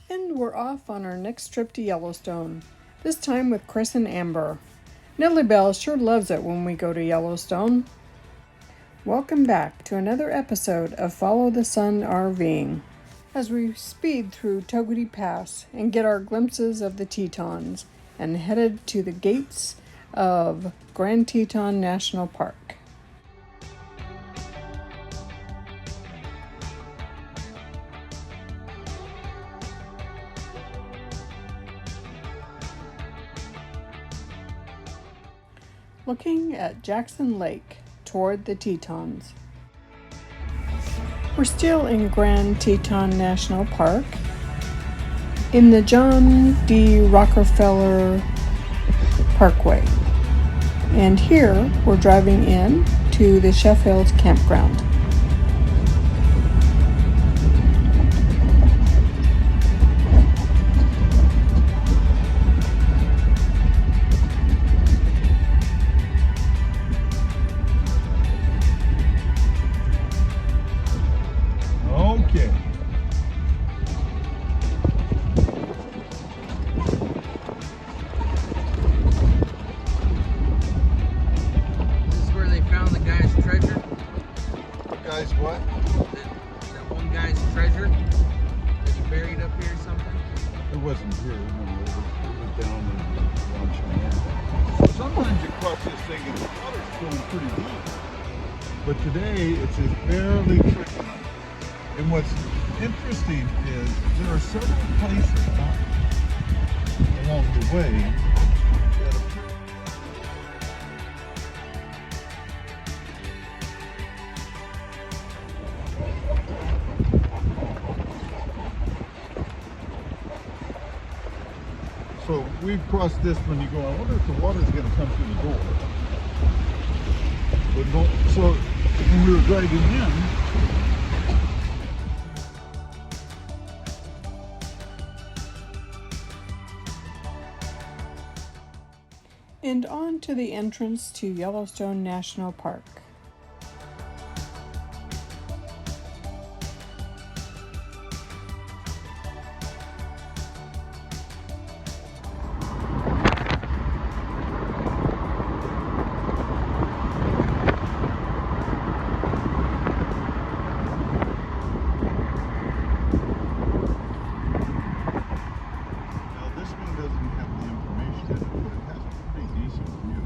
And we're off on our next trip to Yellowstone, this time with Chris and Amber. Nellie Bell sure loves it when we go to Yellowstone. Welcome back to another episode of Follow the Sun RVing, as we speed through Togety Pass and get our glimpses of the Tetons and headed to the gates of Grand Teton National Park. Looking at Jackson Lake toward the Tetons. We're still in Grand Teton National Park in the John D. Rockefeller Parkway. And here we're driving in to the Sheffield's campground. Okay. This is where they found the guy's treasure. Guys, what? That one guy's treasure that he buried up here or something. It wasn't here. No, it was down in Cheyenne. Sometimes you cross this thing and the water's going pretty deep. But today it's just barely trickling. And what's interesting is there are several places along the way that appear. So we've crossed this one. You go, I wonder if the water's going to come through the door. But no, so when we were driving in, And on to the entrance to Yellowstone National Park. now this one doesn't have the information in it, but it has a pretty decent view.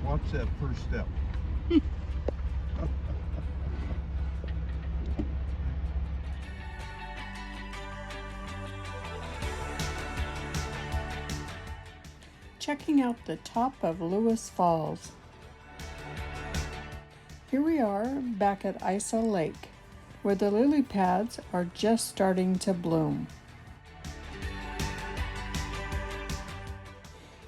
Watch that first step. Checking out the top of Lewis Falls. Here we are back at Isa Lake, where the lily pads are just starting to bloom.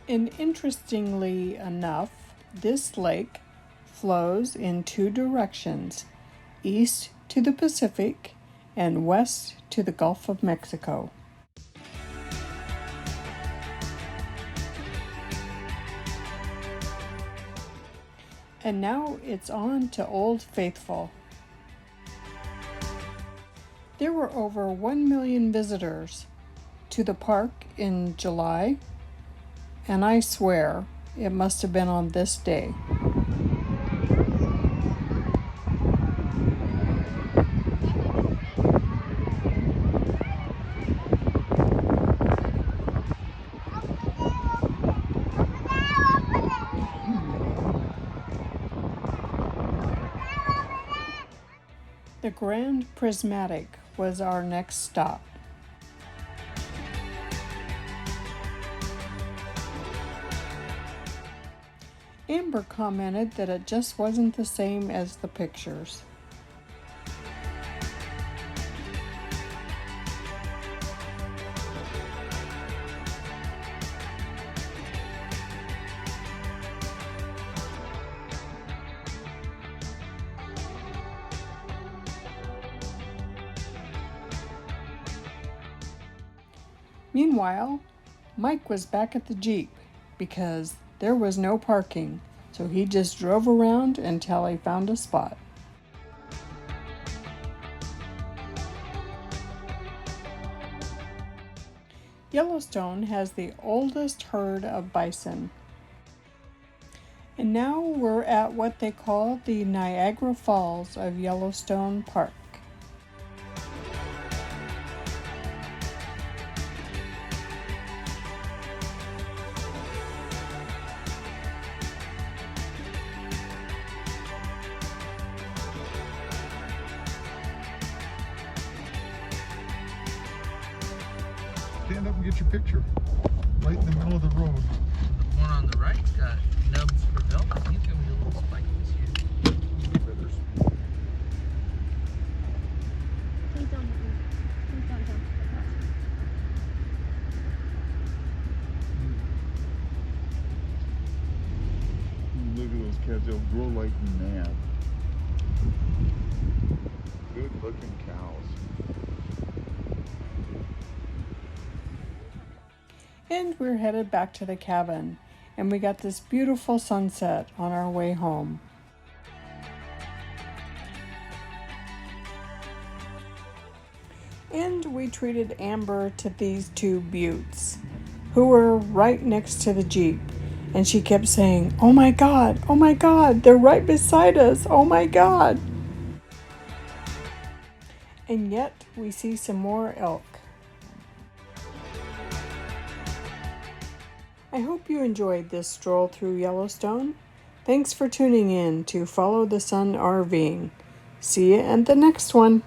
And interestingly enough, this lake flows in two directions, east to the Pacific and west to the Gulf of Mexico. And now it's on to Old Faithful. There were over 1 million visitors to the park in July, and I swear it must have been on this day. The Grand Prismatic was our next stop. Amber commented that it just wasn't the same as the pictures. Meanwhile, Mike was back at the Jeep because there was no parking, so he just drove around until he found a spot. Yellowstone has the oldest herd of bison. And now we're at what they call the Niagara Falls of Yellowstone Park. Stand up and get your picture. Right in the middle of the road. The one on the right's got nubs for velvet. He's gonna be a little spiky this year. Feathers. Please don't hit me. Please don't jump across. Look at those cats. They'll grow like mad. Good looking cows. And we're headed back to the cabin, and we got this beautiful sunset on our way home. And we treated Amber to these two buttes, who were right next to the Jeep, and she kept saying, oh my God, they're right beside us, oh my God. And yet we see some more elk. I hope you enjoyed this stroll through Yellowstone. Thanks for tuning in to Follow the Sun RVing. See you at the next one.